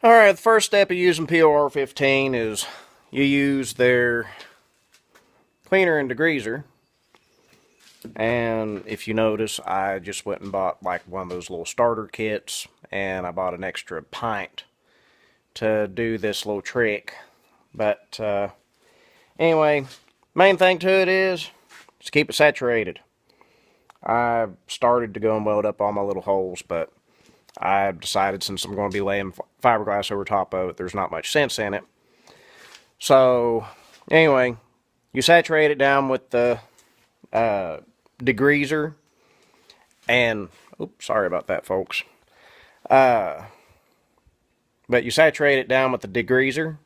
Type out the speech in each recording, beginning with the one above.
Alright, the first step of using POR 15 is you use their cleaner and degreaser. And if you notice, I just went and bought like one of those little starter kits, and I bought an extra pint to do this little trick. But anyway, main thing to it is just keep it saturated. I started to go and weld up all my little holes, but I decided since I'm going to be laying fiberglass over top of it, there's not much sense in it. So anyway, you saturate it down with the degreaser, and oops, sorry about that, folks. But you saturate it down with the degreaser,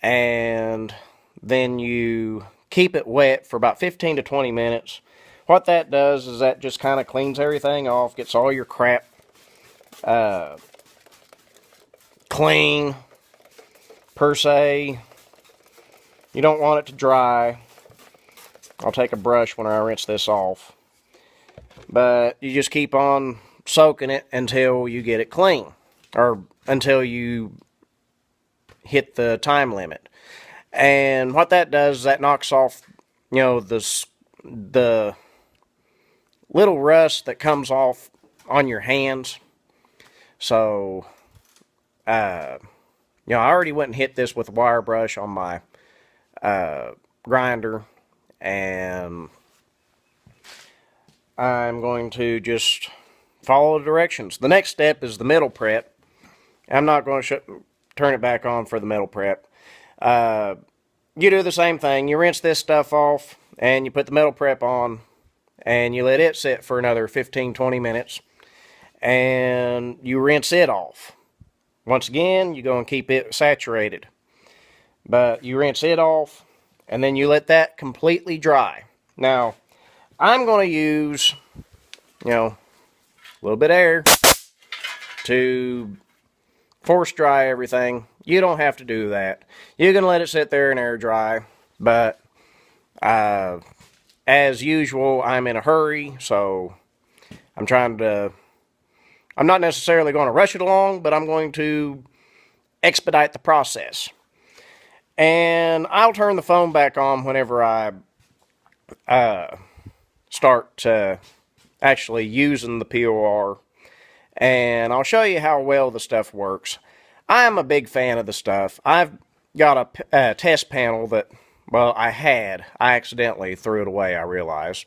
and then you keep it wet for about 15 to 20 minutes. What that does is that just kind of cleans everything off, gets all your crap clean, per se. You don't want it to dry. I'll take a brush when I rinse this off. But you just keep on soaking it until you get it clean, or until you hit the time limit. And what that does is that knocks off, you know, the little rust that comes off on your hands. So, you know, I already went and hit this with a wire brush on my grinder, and I'm going to just follow the directions. The next step is the middle prep. I'm not going to turn it back on for the middle prep. You do the same thing. You rinse this stuff off, and you put the middle prep on, and you let it sit for another 15-20 minutes, and you rinse it off. Once again, you go and keep it saturated. But you rinse it off, and then you let that completely dry. Now, I'm going to use, you know, a little bit of air to force dry everything. You don't have to do that. You can let it sit there and air dry, but as usual, I'm in a hurry, so I'm not necessarily going to rush it along, but I'm going to expedite the process. And I'll turn the phone back on whenever I start actually using the POR, and I'll show you how well the stuff works. I am a big fan of the stuff. I've got a test panel that, well, I accidentally threw it away, I realized.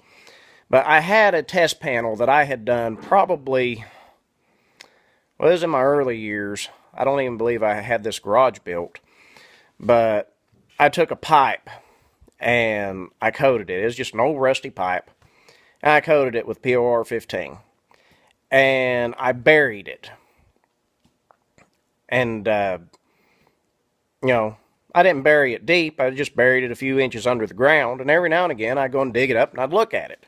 But I had a test panel that I had done probably, well, it was in my early years. I don't even believe I had this garage built. But I took a pipe and I coated it. It was just an old rusty pipe. And I coated it with POR 15. And I buried it. And, you know, I didn't bury it deep. I just buried it a few inches under the ground. And every now and again, I'd go and dig it up and I'd look at it.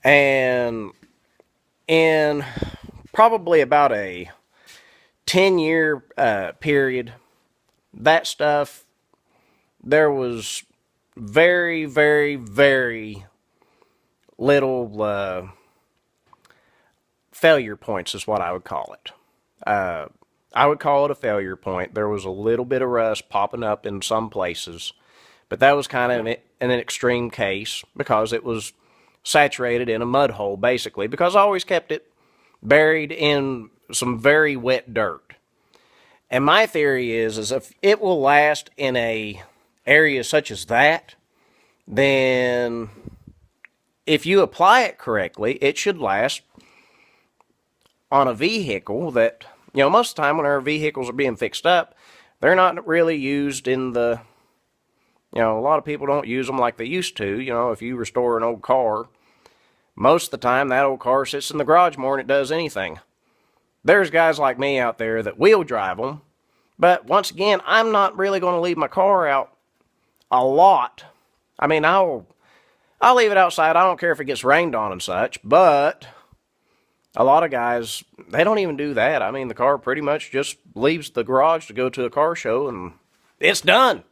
And in probably about a 10-year period, that stuff, there was very, very, very little failure points is what I would call it. I would call it a failure point. There was a little bit of rust popping up in some places, but that was kind of an extreme case because it was saturated in a mud hole, basically, because I always kept it buried in some very wet dirt. And my theory is if it will last in a area such as that, then if you apply it correctly, it should last on a vehicle that, you know, most of the time when our vehicles are being fixed up, they're not really used in the, you know, a lot of people don't use them like they used to. You know, if you restore an old car, most of the time that old car sits in the garage more than it does anything. There's guys like me out there that wheel drive them, but once again, I'm not really going to leave my car out a lot. I mean, I'll leave it outside. I don't care if it gets rained on and such, but a lot of guys, they don't even do that. I mean, the car pretty much just leaves the garage to go to a car show and it's done.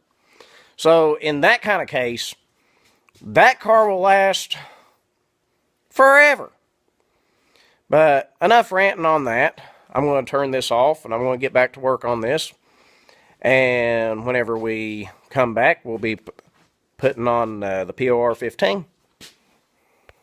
So in that kind of case, that car will last forever. But enough ranting on that. I'm going to turn this off, and I'm going to get back to work on this. And whenever we come back, we'll be putting on the POR 15.